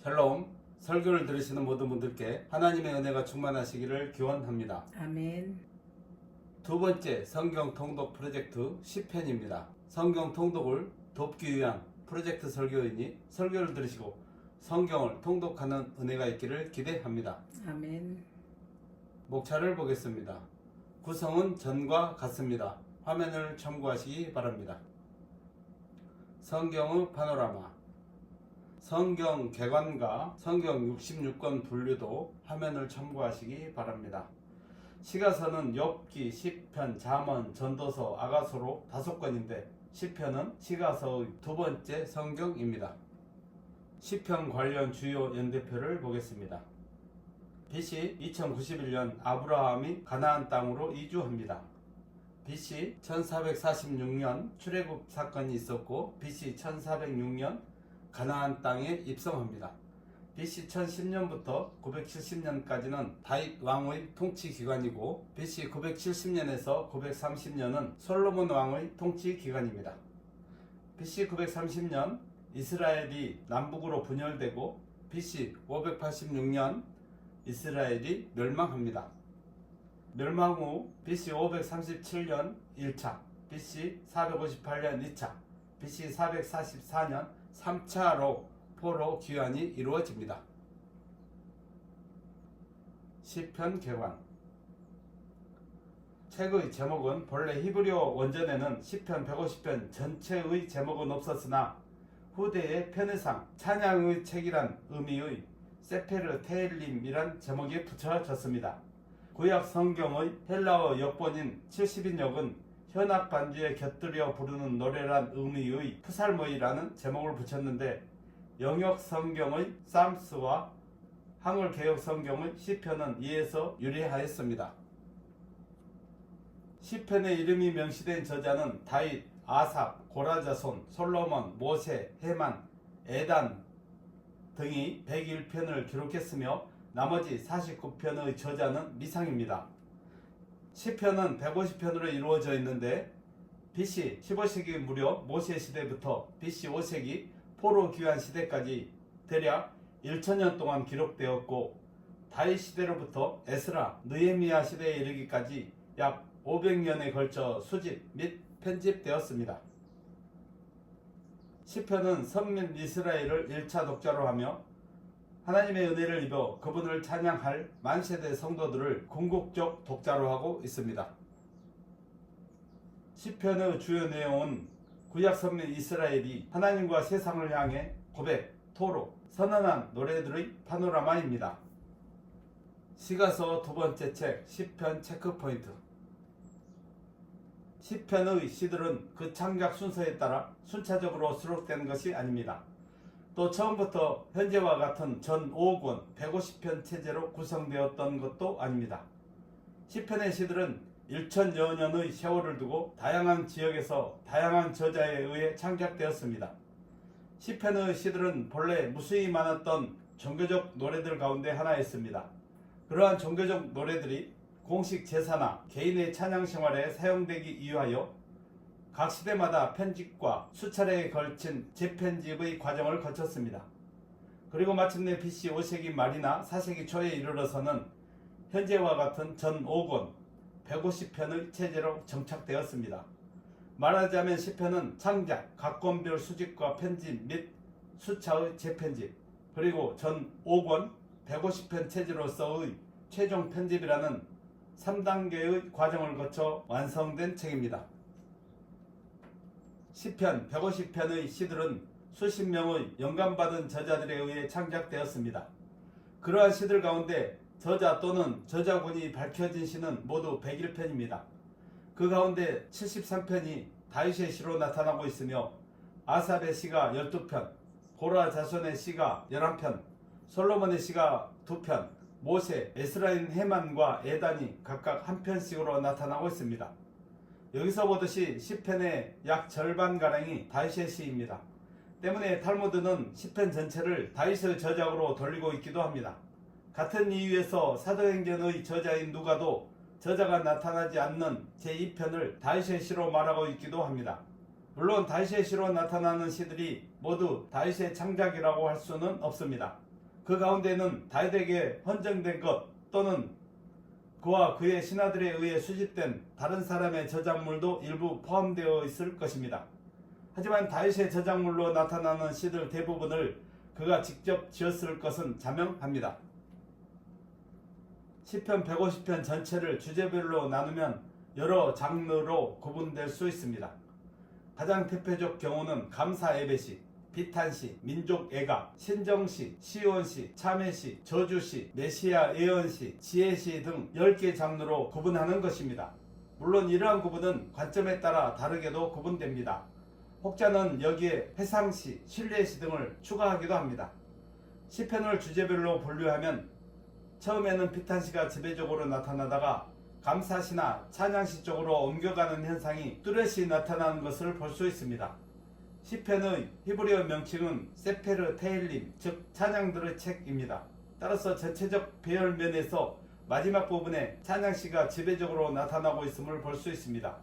샬롬. 설교를 들으시는 모든 분들께 하나님의 은혜가 충만하시기를 기원합니다. 아멘. 두 번째 성경 통독 프로젝트 10편입니다. 성경 통독을 돕기 위한 프로젝트 설교이니 설교를 들으시고 성경을 통독하는 은혜가 있기를 기대합니다. 아멘. 목차를 보겠습니다. 구성은 전과 같습니다. 화면을 참고하시기 바랍니다. 성경의 파노라마, 성경 개관과 성경 66권 분류도 화면을 참고하시기 바랍니다. 시가서는 욥기, 시편, 잠언, 전도서, 아가서로 5권인데 시편은 시가서의 두 번째 성경입니다. 시편 관련 주요 연대표를 보겠습니다. BC 2091년 아브라함이 가나안 땅으로 이주합니다. BC 1446년 출애굽 사건이 있었고 BC 1406년 가나안 땅에 입성합니다. BC 1010년부터 970년까지는 다윗 왕의 통치 기간이고 BC 970년에서 930년은 솔로몬 왕의 통치 기간입니다. BC 930년 이스라엘이 남북으로 분열되고 BC 586년 이스라엘이 멸망합니다. 멸망 후 BC 537년 1차, BC 458년 2차, BC 444년 3차로 포로 귀환이 이루어집니다. 시편 개관. 책의 제목은 본래 히브리어 원전에는 시편 150편 전체의 제목은 없었으나 후대의 편의상 찬양의 책이란 의미의 세페르 테일림이란 제목이 붙여졌습니다. 구약 성경의 헬라어 역본인 70인역은 현악 반주에 곁들여 부르는 노래란 의미의 프살모이라는 제목을 붙였는데 영역 성경의 쌈스와 한글 개혁 성경의 시편은 이에서 유래하였습니다. 시편의 이름이 명시된 저자는 다윗, 아삽, 고라자손, 솔로몬, 모세, 헤만, 에단 등이 101편을 기록했으며 나머지 49편의 저자는 미상입니다. 시편은 150편으로 이루어져 있는데 BC 15세기 무려 모세 시대부터 BC 5세기 포로 귀환 시대까지 대략 1000년 동안 기록되었고 다윗 시대로부터 에스라, 느헤미야 시대에 이르기까지 약 500년에 걸쳐 수집 및 편집되었습니다. 시편은 선민 이스라엘을 1차 독자로 하며 하나님의 은혜를 입어 그분을 찬양할 만세대 성도들을 궁극적 독자로 하고 있습니다. 시편의 주요 내용은 구약 선민 이스라엘이 하나님과 세상을 향해 고백, 토로, 선언한 노래들의 파노라마입니다. 시가서 두 번째 책 시편 체크포인트. 시편의 시들은 그 창작 순서에 따라 순차적으로 수록된 것이 아닙니다. 또 처음부터 현재와 같은 전 5억 권 150편 체제로 구성되었던 것도 아닙니다. 시편의 시들은 1000여 년의 세월을 두고 다양한 지역에서 다양한 저자에 의해 창작되었습니다. 시편의 시들은 본래 무수히 많았던 종교적 노래들 가운데 하나였습니다. 그러한 종교적 노래들이 공식 제사나 개인의 찬양 생활에 사용되기 위하여 각 시대마다 편집과 수차례에 걸친 재편집의 과정을 거쳤습니다. 그리고 마침내 BC 5세기 말이나 4세기 초에 이르러서는 현재와 같은 전 5권 150편의 체제로 정착되었습니다. 말하자면 시편은 창작, 각 권별 수집과 편집 및 수차의 재편집, 그리고 전 5권 150편 체제로서의 최종 편집이라는 3단계의 과정을 거쳐 완성된 책입니다. 시편 150편의 시들은 수십 명의 영감받은 저자들에 의해 창작되었습니다. 그러한 시들 가운데 저자 또는 저자군이 밝혀진 시는 모두 101편입니다. 그 가운데 73편이 다윗의 시로 나타나고 있으며 아삽의 시가 12편, 고라 자손의 시가 11편, 솔로몬의 시가 2편, 모세, 에스라인 헤만과 에단이 각각 한 편씩으로 나타나고 있습니다. 여기서 보듯이 시편의 약 절반가량이 다윗의 시입니다. 때문에 탈무드는 시편 전체를 다윗의 저작으로 돌리고 있기도 합니다. 같은 이유에서 사도행전의 저자인 누가도 저자가 나타나지 않는 제2편을 다윗의 시로 말하고 있기도 합니다. 물론 다윗의 시로 나타나는 시들이 모두 다윗의 창작이라고 할 수는 없습니다. 그 가운데는 다윗에게 헌정된 것 또는 그와 그의 신하들에 의해 수집된 다른 사람의 저작물도 일부 포함되어 있을 것입니다. 하지만 다윗의 저작물로 나타나는 시들 대부분을 그가 직접 지었을 것은 자명합니다. 시편 150편 전체를 주제별로 나누면 여러 장르로 구분될 수 있습니다. 가장 대표적 경우는 감사 예배시, 비탄시, 민족 애가, 신정시, 시온시, 참회시, 저주시, 메시아 예언시, 지혜시 등 10개 장르로 구분하는 것입니다. 물론 이러한 구분은 관점에 따라 다르게도 구분됩니다. 혹자는 여기에 회상시, 신뢰시 등을 추가하기도 합니다. 시편을 주제별로 분류하면 처음에는 비탄시가 지배적으로 나타나다가 감사시나 찬양시 쪽으로 옮겨가는 현상이 뚜렷이 나타나는 것을 볼 수 있습니다. 시편의 히브리어 명칭은 세페르 테일림, 즉 찬양들의 책입니다. 따라서 전체적 배열 면에서 마지막 부분에 찬양시가 지배적으로 나타나고 있음을 볼 수 있습니다.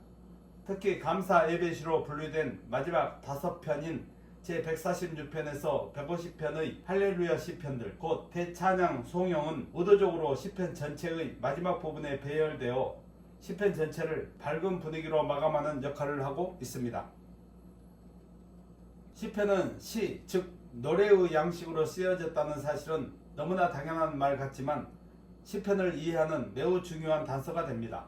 특히 감사 예배시로 분류된 마지막 5편인 제146편에서 150편의 할렐루야 시편들, 곧 대찬양 송영은 의도적으로 시편 전체의 마지막 부분에 배열되어 시편 전체를 밝은 분위기로 마감하는 역할을 하고 있습니다. 시편은 시, 즉 노래의 양식으로 쓰여졌다는 사실은 너무나 당연한 말 같지만 시편을 이해하는 매우 중요한 단서가 됩니다.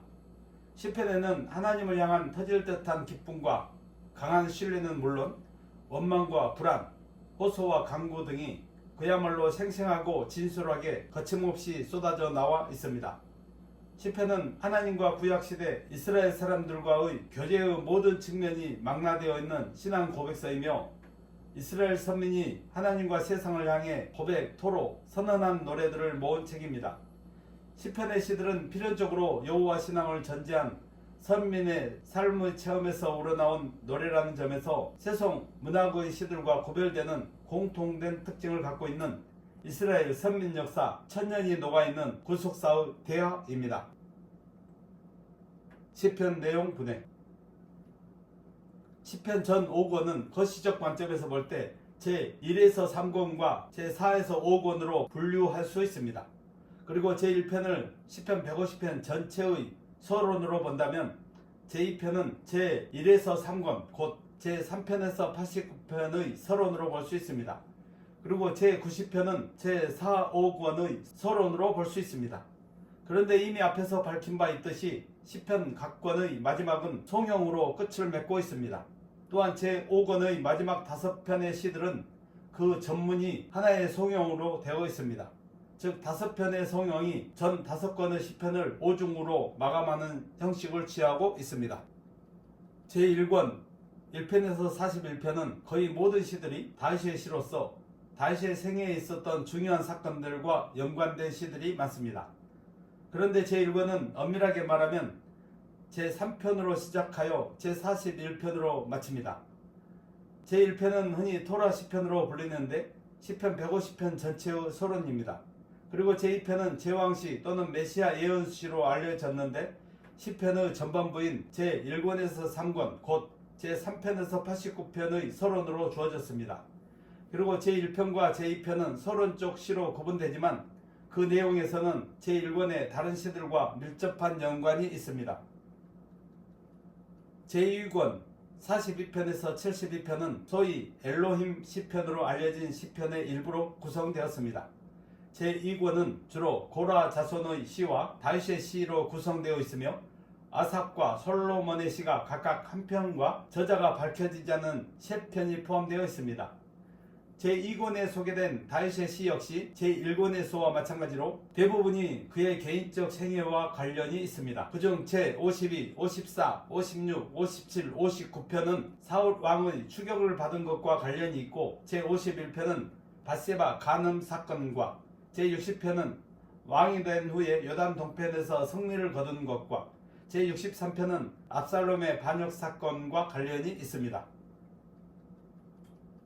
시편에는 하나님을 향한 터질 듯한 기쁨과 강한 신뢰는 물론 원망과 불안, 호소와 강구 등이 그야말로 생생하고 진솔하게 거침없이 쏟아져 나와 있습니다. 시편은 하나님과 구약시대 이스라엘 사람들과의 교제의 모든 측면이 망라되어 있는 신앙 고백서이며 이스라엘 선민이 하나님과 세상을 향해 고백, 토로, 선언한 노래들을 모은 책입니다. 시편의 시들은 필연적으로 여호와 신앙을 전제한 선민의 삶의 체험에서 우러나온 노래라는 점에서 세속 문학의 시들과 구별되는 공통된 특징을 갖고 있는 이스라엘 선민 역사 1000년이 녹아있는 구속사의 대화입니다. 시편 내용 분해. 시편 전 5권은 거시적 관점에서 볼 때 제1에서 3권과 제4에서 5권으로 분류할 수 있습니다. 그리고 제1편을 시편 150편 전체의 서론으로 본다면 제2편은 제1에서 3권, 곧 제3편에서 89편의 서론으로 볼 수 있습니다. 그리고 제90편은 제4, 5권의 서론으로 볼 수 있습니다. 그런데 이미 앞에서 밝힌 바 있듯이 시편 각 권의 마지막은 송영으로 끝을 맺고 있습니다. 또한 제5권의 마지막 5편의 시들은 그 전문이 하나의 송영으로 되어 있습니다. 즉 5편의 송영이 전 5권의 시편을 오중으로 마감하는 형식을 취하고 있습니다. 제1권 1편에서 41편은 거의 모든 시들이 다윗의 시로서 다윗의 생애에 있었던 중요한 사건들과 연관된 시들이 많습니다. 그런데 제1권은 엄밀하게 말하면 제3편으로 시작하여 제41편으로 마칩니다. 제1편은 흔히 토라 시편으로 불리는데 시편 150편 전체의 서론입니다. 그리고 제2편은 제왕시 또는 메시아 예언시로 알려졌는데 시편의 전반부인 제1권에서 3권 곧 제3편에서 89편의 서론으로 주어졌습니다. 그리고 제1편과 제2편은 서론적 시로 구분되지만 그 내용에서는 제1권의 다른 시들과 밀접한 연관이 있습니다. 제2권 42편에서 72편은 소위 엘로힘 시편으로 알려진 시편의 일부로 구성되었습니다. 제2권은 주로 고라 자손의 시와 다윗의 시로 구성되어 있으며 아삽과 솔로몬의 시가 각각 한 편과 저자가 밝혀지지 않은 세 편이 포함되어 있습니다. 제2권에 소개된 다윗의 시 역시 제1권에서와 마찬가지로 대부분이 그의 개인적 생애와 관련이 있습니다. 그중 제52, 54, 56, 57, 59편은 사울 왕의 추격을 받은 것과 관련이 있고 제51편은 밧세바 간음 사건과 제60편은 왕이 된 후에 요단 동편에서 승리를 거둔 것과 제63편은 압살롬의 반역 사건과 관련이 있습니다.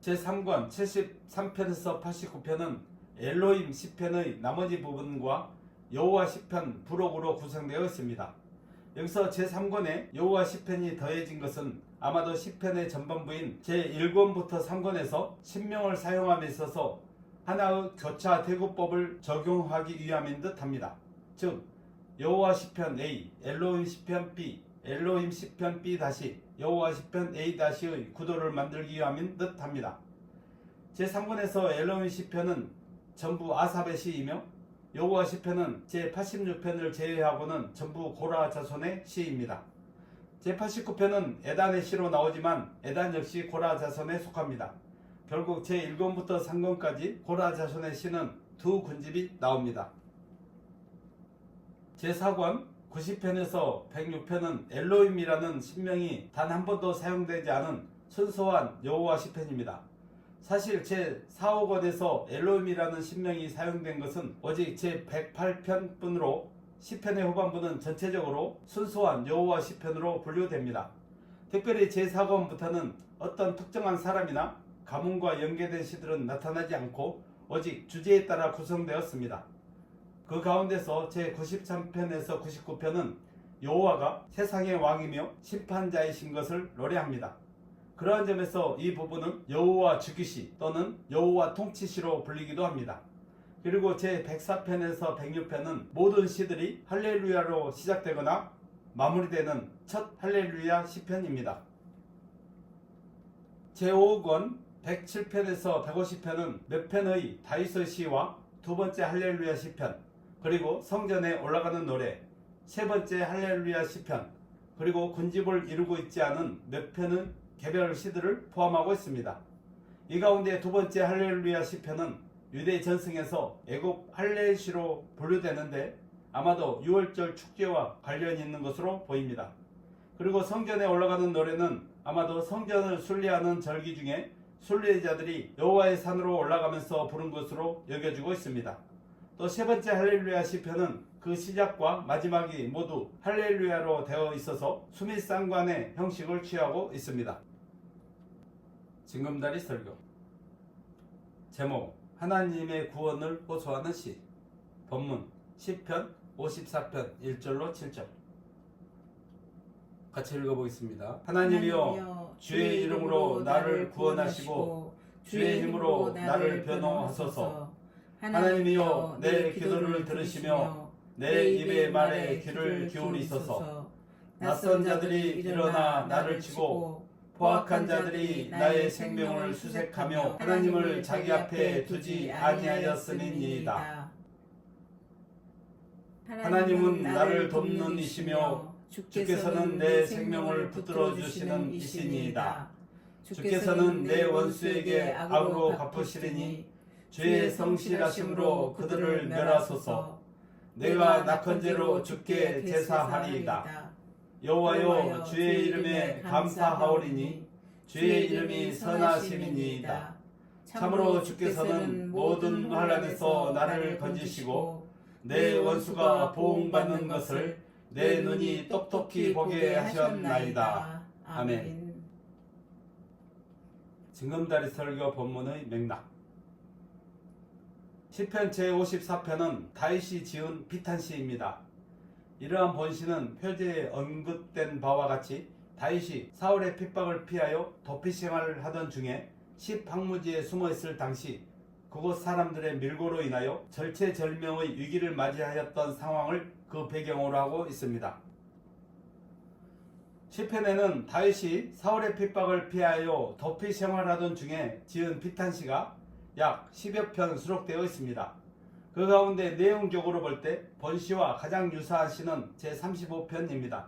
제3권 73편에서 89편은 엘로힘 시편의 나머지 부분과 여호와 시편 부록으로 구성되어 있습니다. 여기서 제3권에 여호와 시편이 더해진 것은 아마도 시편의 전반부인 제1권부터 3권에서 신명을 사용함에 있어서 하나의 교차 대구법을 적용하기 위함인 듯합니다. 즉 여호와 시편 A, 엘로힘 시편 B, 엘로힘 시편 B 다시 여호와 시편 A 다시의 구도를 만들기 위함인 듯합니다. 제3권에서 엘로힘 시편은 전부 아삽의 시이며 여호와 시편은 제86편을 제외하고는 전부 고라 자손의 시입니다. 제89편은 에단의 시로 나오지만 에단 역시 고라 자손에 속합니다. 결국 제1권부터 3권까지 고라 자손의 시는 두 군집이 나옵니다. 제4권 90편에서 106편은 엘로힘이라는 신명이 단 한 번도 사용되지 않은 순수한 여호와 시편입니다. 사실 제4, 5권에서 엘로힘이라는 신명이 사용된 것은 오직 제108편 뿐으로 시편의 후반부는 전체적으로 순수한 여호와 시편으로 분류됩니다. 특별히 제4권부터는 어떤 특정한 사람이나 가문과 연계된 시들은 나타나지 않고 오직 주제에 따라 구성되었습니다. 그 가운데서 제93편에서 99편은 여호와가 세상의 왕이며 심판자이신 것을 노래합니다. 그러한 점에서 이 부분은 여호와 주기시 또는 여호와 통치시로 불리기도 합니다. 그리고 제104편에서 106편은 모든 시들이 할렐루야로 시작되거나 마무리되는 첫 할렐루야 시편입니다. 제5권 107편에서 150편은 몇 편의 다윗의 시와 두 번째 할렐루야 시편, 그리고 성전에 올라가는 노래, 세 번째 할렐루야 시편, 그리고 군집을 이루고 있지 않은 몇 편의 개별 시들을 포함하고 있습니다. 이 가운데 두 번째 할렐루야 시편은 유대 전승에서 애굽 할렐시로 분류되는데 아마도 6월절 축제와 관련이 있는 것으로 보입니다. 그리고 성전에 올라가는 노래는 아마도 성전을 순례하는 절기 중에 순례자들이 여호와의 산으로 올라가면서 부른 것으로 여겨지고 있습니다. 또 세 번째 할렐루야 시편은 그 시작과 마지막이 모두 할렐루야로 되어 있어서 수미상관의 형식을 취하고 있습니다. 징검다리 설교. 제목: 하나님의 구원을 호소하는 시. 본문 시편 54편 1절로 7절. 같이 읽어보겠습니다. 하나님이여, 주의 이름으로 나를 구원하시고 주의 힘으로 나를 변호하소서. 하나님이여, 내 기도를 들으시며 내 입의 말에 귀를 기울이소서. 낯선 자들이 일어나 나를 치고 포악한 자들이 나의 생명을 수색하며 하나님을 자기 앞에 두지 아니하였음이니이다. 하나님은 나를 돕는 이시며 주께서는 내 생명을 붙들어 주시는 이시니이다. 주께서는 내 원수에게 악으로 갚으시리니 주의 성실하심으로 그들을 멸하소서. 내가 낙헌제로 주께 제사하리이다. 여호와여, 주의 이름에 감사하오리니 주의 이름이 선하심이니이다. 참으로 주께서는 모든 환난에서 나를 건지시고 내 원수가 보응받는 것을 내 눈이 똑똑히 보게 하셨나이다. 아멘. 징검다리 설교 본문의 맥락. 시편 제54편은 다윗이 지은 비탄시입니다. 이러한 본시는 표제에 언급된 바와 같이 다윗이 사울의 핍박을 피하여 도피 생활을 하던 중에 십항무지에 숨어있을 당시 그곳 사람들의 밀고로 인하여 절체절명의 위기를 맞이하였던 상황을 그 배경으로 하고 있습니다. 시편에는 다윗이 사울의 핍박을 피하여 도피 생활하던 중에 지은 비탄시가 약 10여 편 수록되어 있습니다. 그 가운데 내용적으로 볼 때 본시와 가장 유사한 시는 제35편입니다.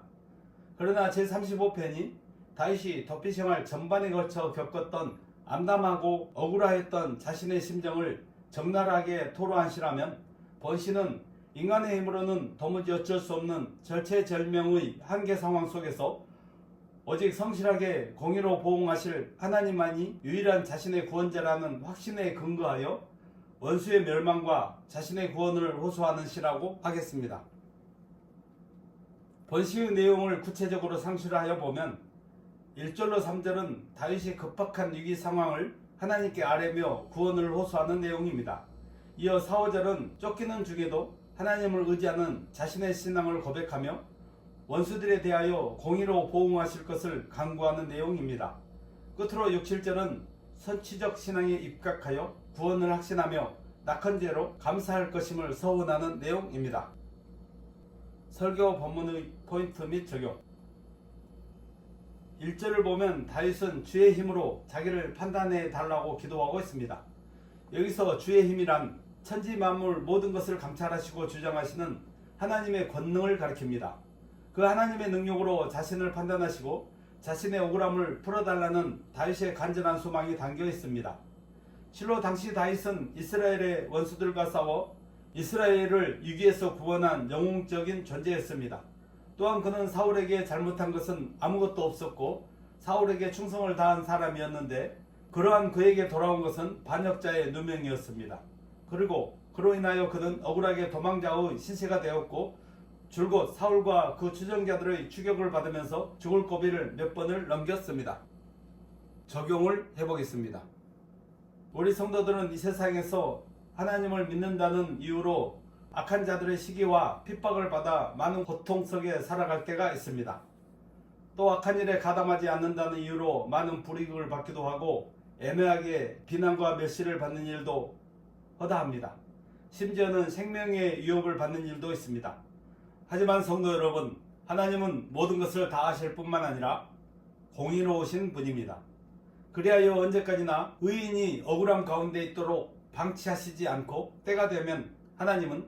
그러나 제35편이 다윗이 도피 생활 전반에 걸쳐 겪었던 암담하고 억울하였던 자신의 심정을 적나라하게 토로한 시라면, 본시는 인간의 힘으로는 도무지 어쩔 수 없는 절체절명의 한계 상황 속에서 오직 성실하게 공의로 보응하실 하나님만이 유일한 자신의 구원자라는 확신에 근거하여 원수의 멸망과 자신의 구원을 호소하는 시라고 하겠습니다. 본시의 내용을 구체적으로 상실하여 보면 1절로 3절은 다윗이 급박한 위기 상황을 하나님께 아뢰며 구원을 호소하는 내용입니다. 이어 4, 5절은 쫓기는 중에도 하나님을 의지하는 자신의 신앙을 고백하며 원수들에 대하여 공의로 보응하실 것을 간구하는 내용입니다. 끝으로 6, 7절은 선취적 신앙에 입각하여 구원을 확신하며 낙헌죄로 감사할 것임을 서원하는 내용입니다. 설교 본문의 포인트 및 적용. 1절을 보면 다윗은 주의 힘으로 자기를 판단해 달라고 기도하고 있습니다. 여기서 주의 힘이란 천지 만물 모든 것을 감찰하시고 주장하시는 하나님의 권능을 가리킵니다. 그 하나님의 능력으로 자신을 판단하시고 자신의 억울함을 풀어달라는 다윗의 간절한 소망이 담겨 있습니다. 실로 당시 다윗은 이스라엘의 원수들과 싸워 이스라엘을 위기에서 구원한 영웅적인 존재였습니다. 또한 그는 사울에게 잘못한 것은 아무것도 없었고 사울에게 충성을 다한 사람이었는데 그러한 그에게 돌아온 것은 반역자의 누명이었습니다. 그리고 그로 인하여 그는 억울하게 도망자의 신세가 되었고 줄곧 사울과 그 추종자들의 추격을 받으면서 죽을 고비를 몇 번을 넘겼습니다. 적용을 해보겠습니다. 우리 성도들은 이 세상에서 하나님을 믿는다는 이유로 악한 자들의 시기와 핍박을 받아 많은 고통 속에 살아갈 때가 있습니다. 또 악한 일에 가담하지 않는다는 이유로 많은 불이익을 받기도 하고 애매하게 비난과 멸시를 받는 일도 허다합니다. 심지어는 생명의 위협을 받는 일도 있습니다. 하지만 성도 여러분, 하나님은 모든 것을 다 아실 뿐만 아니라 공의로우신 분입니다. 그리하여 언제까지나 의인이 억울함 가운데 있도록 방치하시지 않고 때가 되면 하나님은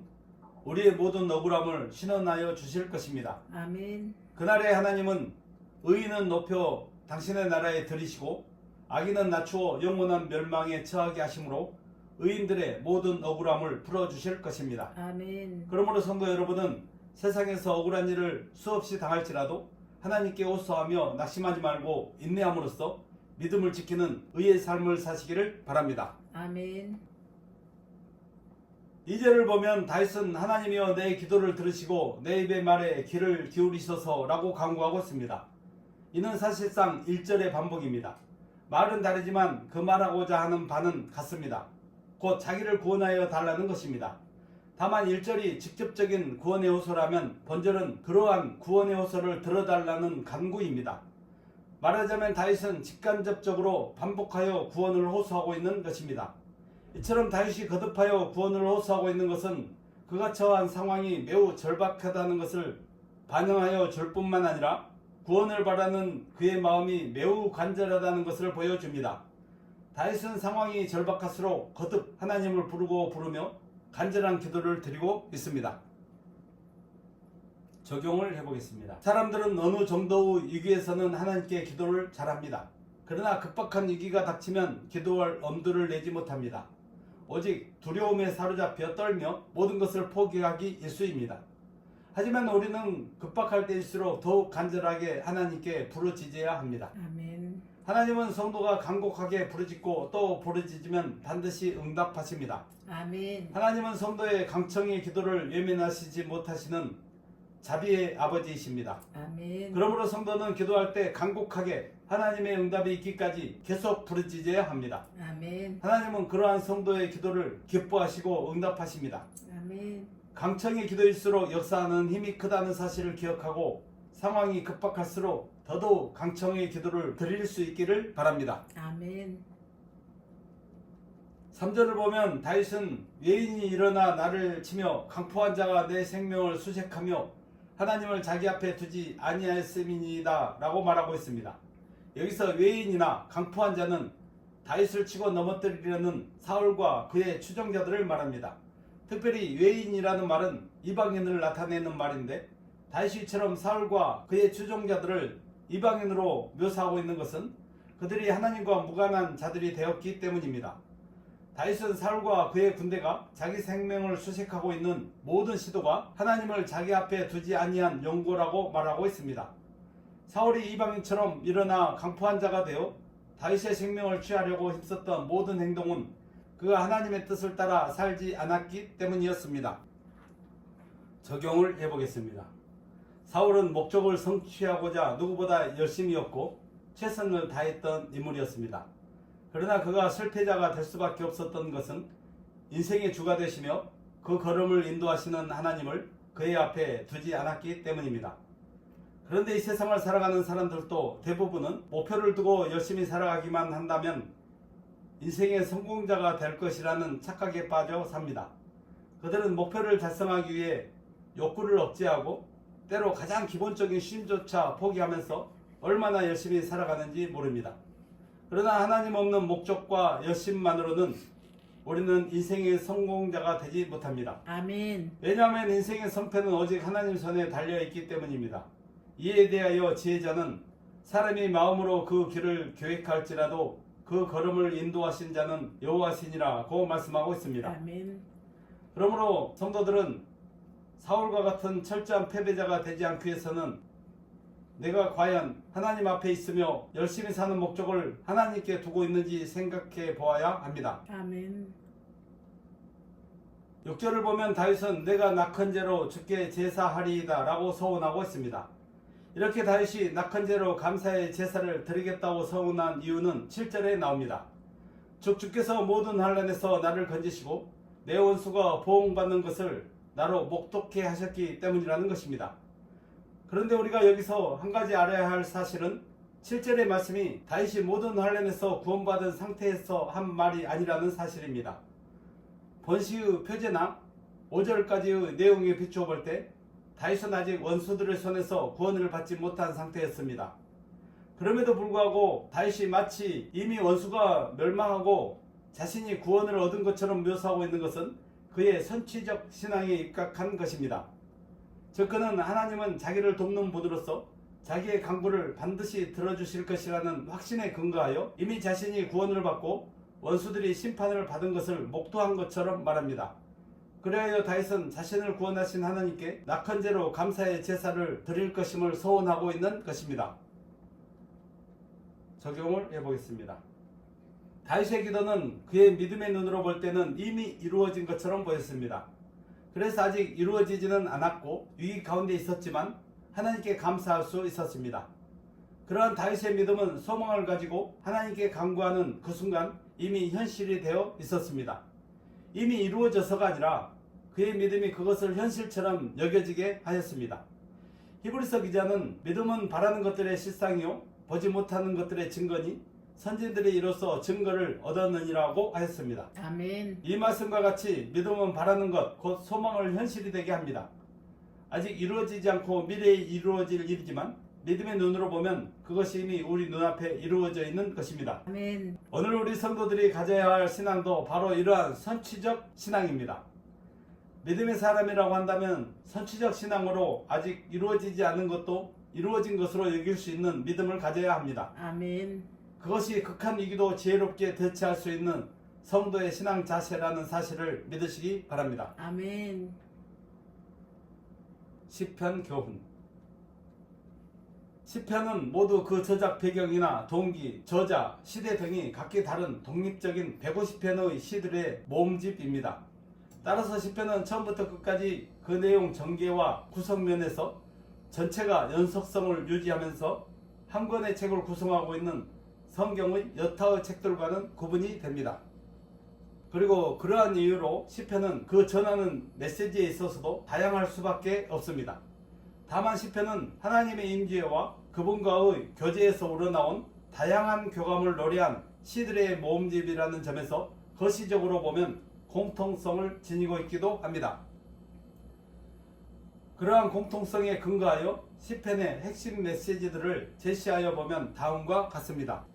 우리의 모든 억울함을 신원하여 주실 것입니다. 아멘. 그날에 하나님은 의인은 높여 당신의 나라에 들이시고 악인은 낮추어 영원한 멸망에 처하게 하심으로 의인들의 모든 억울함을 풀어주실 것입니다. 아멘. 그러므로 성도 여러분은 세상에서 억울한 일을 수없이 당할지라도 하나님께 호소하며 낙심하지 말고 인내함으로써 믿음을 지키는 의의 삶을 사시기를 바랍니다. 아멘. 2절을 보면 다윗은 하나님이여 내 기도를 들으시고 내 입의 말에 귀를 기울이소서라고 간구하고 있습니다. 이는 사실상 1절의 반복입니다. 말은 다르지만 그 말하고자 하는 바는 같습니다. 곧 자기를 구원하여 달라는 것입니다. 다만 1절이 직접적인 구원의 호소라면 본절은 그러한 구원의 호소를 들어달라는 간구입니다. 말하자면 다윗은 직간접적으로 반복하여 구원을 호소하고 있는 것입니다. 이처럼 다윗이 거듭하여 구원을 호소하고 있는 것은 그가 처한 상황이 매우 절박하다는 것을 반영하여 줄 뿐만 아니라 구원을 바라는 그의 마음이 매우 간절하다는 것을 보여줍니다. 다윗은 상황이 절박할수록 거듭 하나님을 부르며 간절한 기도를 드리고 있습니다. 적용을 해보겠습니다. 사람들은 어느 정도의 위기에서는 하나님께 기도를 잘합니다. 그러나 급박한 위기가 닥치면 기도할 엄두를 내지 못합니다. 오직 두려움에 사로잡혀 떨며 모든 것을 포기하기 일쑤입니다. 하지만 우리는 급박할 때일수록 더욱 간절하게 하나님께 부르짖어야 합니다. 아멘. 하나님은 성도가 간곡하게 부르짖고 또 부르짖으면 반드시 응답하십니다. 아멘. 하나님은 성도의 강청의 기도를 외면하시지 못하시는 자비의 아버지이십니다. 아멘. 그러므로 성도는 기도할 때 간곡하게 하나님의 응답이 있기까지 계속 부르짖어야 합니다. 아멘. 하나님은 그러한 성도의 기도를 기뻐하시고 응답하십니다. 아멘. 강청의 기도일수록 역사하는 힘이 크다는 사실을 기억하고 상황이 급박할수록 더더욱 강청의 기도를 드릴 수 있기를 바랍니다. 아멘. 3절을 보면 다윗은 외인이 일어나 나를 치며 강포한 자가 내 생명을 수색하며 하나님을 자기 앞에 두지 아니하였음이니이다 라고 말하고 있습니다. 여기서 외인이나 강포한 자는 다윗을 치고 넘어뜨리려는 사울과 그의 추종자들을 말합니다. 특별히 외인이라는 말은 이방인을 나타내는 말인데 다윗이처럼 사울과 그의 추종자들을 이방인으로 묘사하고 있는 것은 그들이 하나님과 무관한 자들이 되었기 때문입니다. 다윗은 사울과 그의 군대가 자기 생명을 수색하고 있는 모든 시도가 하나님을 자기 앞에 두지 아니한 용고라고 말하고 있습니다. 사울이 이방인처럼 일어나 강포한 자가 되어 다윗의 생명을 취하려고 힘썼던 모든 행동은 그가 하나님의 뜻을 따라 살지 않았기 때문이었습니다. 적용을 해보겠습니다. 사울은 목적을 성취하고자 누구보다 열심히였고 최선을 다했던 인물이었습니다. 그러나 그가 실패자가 될 수밖에 없었던 것은 인생의 주가 되시며 그 걸음을 인도하시는 하나님을 그의 앞에 두지 않았기 때문입니다. 그런데 이 세상을 살아가는 사람들도 대부분은 목표를 두고 열심히 살아가기만 한다면 인생의 성공자가 될 것이라는 착각에 빠져 삽니다. 그들은 목표를 달성하기 위해 욕구를 억제하고 때로 가장 기본적인 쉼조차 포기하면서 얼마나 열심히 살아가는지 모릅니다. 그러나 하나님 없는 목적과 열심만으로는 우리는 인생의 성공자가 되지 못합니다. 아멘. 왜냐하면 인생의 성패는 오직 하나님 손에 달려있기 때문입니다. 이에 대하여 지혜자는 사람이 마음으로 그 길을 계획할지라도 그 걸음을 인도하신 자는 여호와시니라고 말씀하고 있습니다. 아멘. 그러므로 성도들은 사울과 같은 철저한 패배자가 되지 않기 위해서는 내가 과연 하나님 앞에 있으며 열심히 사는 목적을 하나님께 두고 있는지 생각해 보아야 합니다. 아멘. 6절을 보면 다윗은 내가 낙헌제로 주께 제사하리이다 라고 서원하고 있습니다. 이렇게 다윗이 낙헌제로 감사의 제사를 드리겠다고 서원한 이유는 7절에 나옵니다. 즉 주께서 모든 환난에서 나를 건지시고 내 원수가 보응받는 것을 나로 목독해 하셨기 때문이라는 것입니다. 그런데 우리가 여기서 한 가지 알아야 할 사실은 7절의 말씀이 다윗이 모든 환난에서 구원받은 상태에서 한 말이 아니라는 사실입니다. 본시의 표제나 5절까지의 내용에 비추어 볼 때 다윗은 아직 원수들의 손에서 구원을 받지 못한 상태였습니다. 그럼에도 불구하고 다윗이 마치 이미 원수가 멸망하고 자신이 구원을 얻은 것처럼 묘사하고 있는 것은 그의 선취적 신앙에 입각한 것입니다. 즉 그는 하나님은 자기를 돕는 분으로서 자기의 간구를 반드시 들어주실 것이라는 확신에 근거하여 이미 자신이 구원을 받고 원수들이 심판을 받은 것을 목도한 것처럼 말합니다. 그래야 다윗은 자신을 구원하신 하나님께 낙헌제로 감사의 제사를 드릴 것임을 서원하고 있는 것입니다. 적용을 해보겠습니다. 다윗의 기도는 그의 믿음의 눈으로 볼 때는 이미 이루어진 것처럼 보였습니다. 그래서 아직 이루어지지는 않았고 위기 가운데 있었지만 하나님께 감사할 수 있었습니다. 그러한 다윗의 믿음은 소망을 가지고 하나님께 간구하는 그 순간 이미 현실이 되어 있었습니다. 이미 이루어져서가 아니라 그의 믿음이 그것을 현실처럼 여겨지게 하였습니다. 히브리서 기자는 믿음은 바라는 것들의 실상이요 보지 못하는 것들의 증거니 선진들이 이로써 증거를 얻었느니라고 하였습니다. 아멘. 이 말씀과 같이 믿음은 바라는 것, 곧 소망을 현실이 되게 합니다. 아직 이루어지지 않고 미래에 이루어질 일이지만 믿음의 눈으로 보면 그것이 이미 우리 눈앞에 이루어져 있는 것입니다. 아멘. 오늘 우리 성도들이 가져야 할 신앙도 바로 이러한 선취적 신앙입니다. 믿음의 사람이라고 한다면 선취적 신앙으로 아직 이루어지지 않은 것도 이루어진 것으로 여길 수 있는 믿음을 가져야 합니다. 아멘. 그것이 극한 위기도 지혜롭게 대처할 수 있는 성도의 신앙 자세라는 사실을 믿으시기 바랍니다. 아멘. 시편 교훈. 시편은 모두 그 저작 배경이나 동기, 저자, 시대 등이 각기 다른 독립적인 150편의 시들의 모음집입니다. 따라서 시편은 처음부터 끝까지 그 내용 전개와 구성면에서 전체가 연속성을 유지하면서 한 권의 책을 구성하고 있는 성경의 여타의 책들과는 구분이 됩니다. 그리고 그러한 이유로 시편은 그 전하는 메시지에 있어서도 다양할 수밖에 없습니다. 다만 시편은 하나님의 임재와 그분과의 교제에서 우러나온 다양한 교감을 노래한 시들의 모음집이라는 점에서 거시적으로 보면 공통성을 지니고 있기도 합니다. 그러한 공통성에 근거하여 시편의 핵심 메시지들을 제시하여 보면 다음과 같습니다.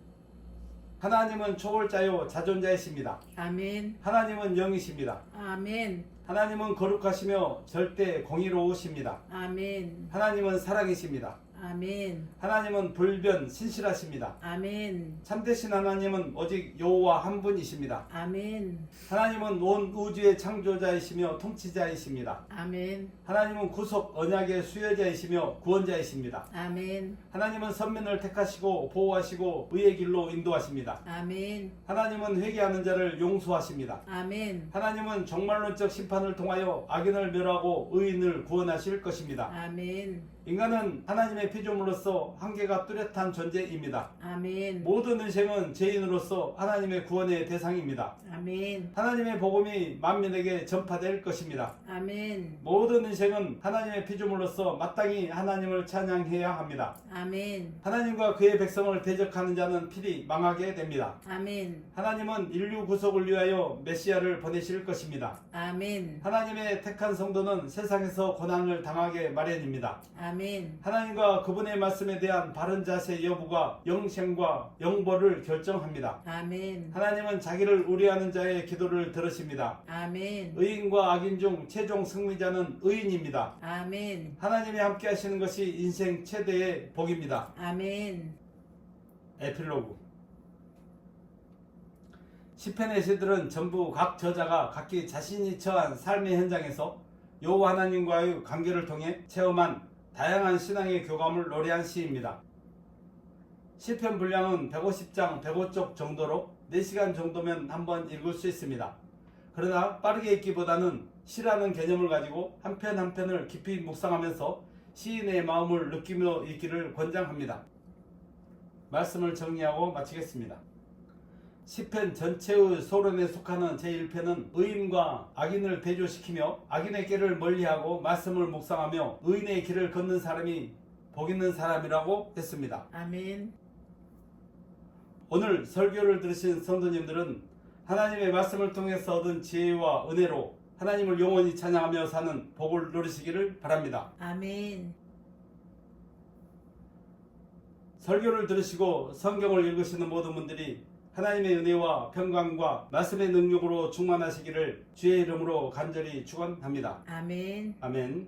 하나님은 초월자요 자존자이십니다. 아멘. 하나님은 영이십니다. 아멘. 하나님은 거룩하시며 절대 공의로우십니다. 아멘. 하나님은 사랑이십니다. 아멘. 하나님은 불변 신실하십니다. 아멘. 참되신 하나님은 오직 여호와 한 분이십니다. 아멘. 하나님은 온 우주의 창조자이시며 통치자이십니다. 아멘. 하나님은 구속 언약의 수여자이시며 구원자이십니다. 아멘. 하나님은 선민을 택하시고 보호하시고 의의 길로 인도하십니다. 아멘. 하나님은 회개하는 자를 용서하십니다. 아멘. 하나님은 종말론적 심판을 통하여 악인을 멸하고 의인을 구원하실 것입니다. 아멘. 인간은 하나님의 피조물로서 한계가 뚜렷한 존재입니다. 아멘. 모든 인생은 죄인으로서 하나님의 구원의 대상입니다. 아멘. 하나님의 복음이 만민에게 전파될 것입니다. 아멘. 모든 인생은 하나님의 피조물로서 마땅히 하나님을 찬양해야 합니다. 아멘. 하나님과 그의 백성을 대적하는 자는 필히 망하게 됩니다. 아멘. 하나님은 인류 구속을 위하여 메시아를 보내실 것입니다. 아멘. 하나님의 택한 성도는 세상에서 고난을 당하게 마련입니다. 아멘. 하나님과 그분의 말씀에 대한 바른 자세 여부가 영생과 영벌을 결정합니다. 아멘. 하나님은 자기를 우려하는 자의 기도를 들으십니다. 아멘. 의인과 악인 중 최종 승리자는 의인입니다. 아멘. 하나님이 함께 하시는 것이 인생 최대의 복입니다. 아멘. 에필로그 시편의 시들은 전부 각 저자가 각기 자신이 처한 삶의 현장에서 여호와 하나님과의 관계를 통해 체험한 다양한 신앙의 교감을 노래한 시입니다. 시편 분량은 150장 105쪽 정도로 4시간 정도면 한번 읽을 수 있습니다. 그러나 빠르게 읽기보다는 시라는 개념을 가지고 한 편 한 편을 깊이 묵상하면서 시인의 마음을 느끼며 읽기를 권장합니다. 말씀을 정리하고 마치겠습니다. 시편 전체의 소론에 속하는 제1편은 의인과 악인을 대조시키며 악인의 길을 멀리하고 말씀을 묵상하며 의인의 길을 걷는 사람이 복 있는 사람이라고 했습니다. 아멘. 오늘 설교를 들으신 성도님들은 하나님의 말씀을 통해서 얻은 지혜와 은혜로 하나님을 영원히 찬양하며 사는 복을 누리시기를 바랍니다. 아멘. 설교를 들으시고 성경을 읽으시는 모든 분들이 하나님의 은혜와 평강과 말씀의 능력으로 충만하시기를 주의 이름으로 간절히 축원합니다. 아멘. 아멘.